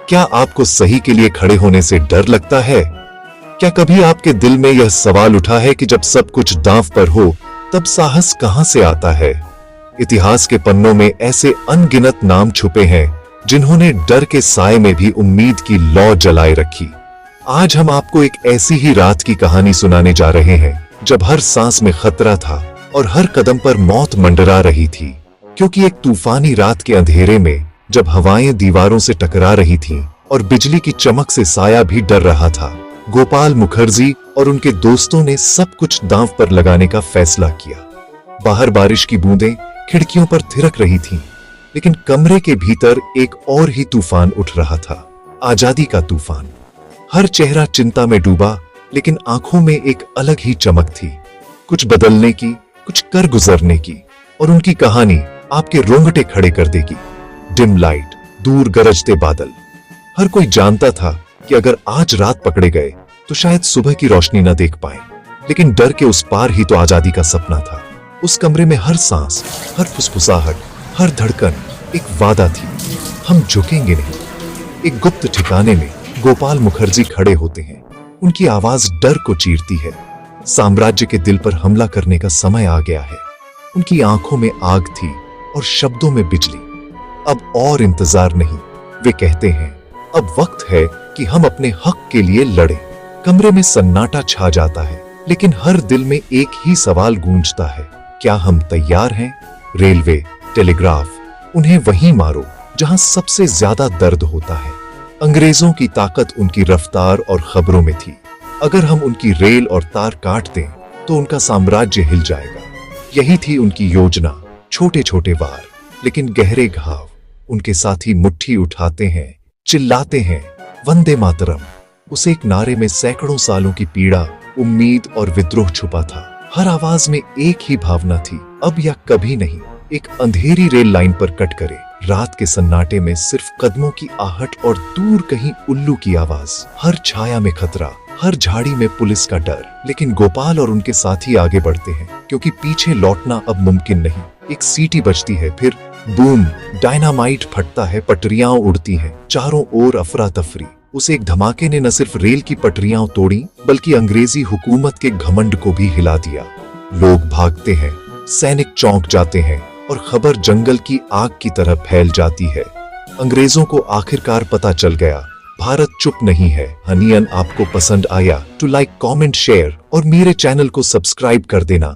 क्या आपको सही के लिए खड़े होने से डर लगता है? क्या कभी आपके दिल में यह सवाल उठा है कि जब सब कुछ दांव पर हो तब साहस कहां से आता है? इतिहास के पन्नों में ऐसे अनगिनत नाम छुपे हैं जिन्होंने डर के साए में भी उम्मीद की लौ जलाए रखी। आज हम आपको एक ऐसी ही रात की कहानी सुनाने जा रहे हैं जब हर सांस में खतरा था और हर कदम पर मौत मंडरा रही थी। क्योंकि एक तूफानी रात के अंधेरे में जब हवाएं दीवारों से टकरा रही थीं और बिजली की चमक से साया भी डर रहा था, गोपाल मुखर्जी और उनके दोस्तों ने सब कुछ दांव पर लगाने का फैसला किया। बाहर बारिश की बूंदें खिड़कियों पर थिरक रही थीं, लेकिन कमरे के भीतर एक और ही तूफान उठ रहा था, आजादी का तूफान। हर चेहरा चिंता में डूबा, लेकिन आंखों में एक अलग ही चमक थी, कुछ बदलने की, कुछ कर गुजरने की, और उनकी कहानी आपके रोंगटे खड़े कर देगी। डिम लाइट, दूर गरजते बादल। हर कोई जानता था कि अगर आज रात पकड़े गए तो शायद सुबह की रोशनी न देख पाए, लेकिन डर के उस पार ही तो आजादी का सपना था। उस कमरे में हर सांस, हर फुसफुसाहट, हर धड़कन एक वादा थी, हम झुकेंगे नहीं। एक गुप्त ठिकाने में गोपाल मुखर्जी खड़े होते हैं। उनकी आवाज डर को चीरती है। साम्राज्य के दिल पर हमला करने का समय आ गया है। उनकी आंखों में आग थी और शब्दों में बिजली। अब और इंतजार नहीं, वे कहते हैं, अब वक्त है कि हम अपने हक के लिए लड़ें। कमरे में सन्नाटा छा जाता है, लेकिन हर दिल में एक ही सवाल गूंजता है, क्या हम तैयार हैं? रेलवे, टेलीग्राफ, उन्हें वहीं मारो जहां सबसे ज्यादा दर्द होता है। अंग्रेजों की ताकत उनकी रफ्तार और खबरों में थी। अगर हम उनकी रेल और तार काट दें तो उनका साम्राज्य हिल जाएगा। यही थी उनकी योजना। छोटे छोटे वार, लेकिन गहरे घाव। उनके साथी मुट्ठी उठाते हैं, चिल्लाते हैं, वंदे मातरम। उस एक नारे में सैकड़ों सालों की पीड़ा, उम्मीद और विद्रोह छुपा था। हर आवाज में एक ही भावना थी, अब या कभी नहीं। एक अंधेरी रेल लाइन पर कट करे, रात के सन्नाटे में सिर्फ कदमों की आहट और दूर कहीं उल्लू की आवाज। हर छाया में खतरा, हर झाड़ी में पुलिस का डर। लेकिन गोपाल और उनके साथी आगे बढ़ते हैं, क्योंकि पीछे लौटना अब मुमकिन नहीं। एक सीटी बजती है, फिर बूम, डायनामाइट फटता है, पटरियां उड़ती हैं, चारों ओर अफरा तफरी। उस एक धमाके ने न सिर्फ रेल की पटरियां तोड़ी, बल्कि अंग्रेजी हुकूमत के घमंड को भी हिला दिया। लोग भागते हैं, सैनिक चौंक जाते हैं, और खबर जंगल की आग की तरह फैल जाती है। अंग्रेजों को आखिरकार पता चल गया, भारत चुप नहीं है। हनीयन आपको पसंद आया तो लाइक, कमेंट, शेयर और मेरे चैनल को सब्सक्राइब कर देना।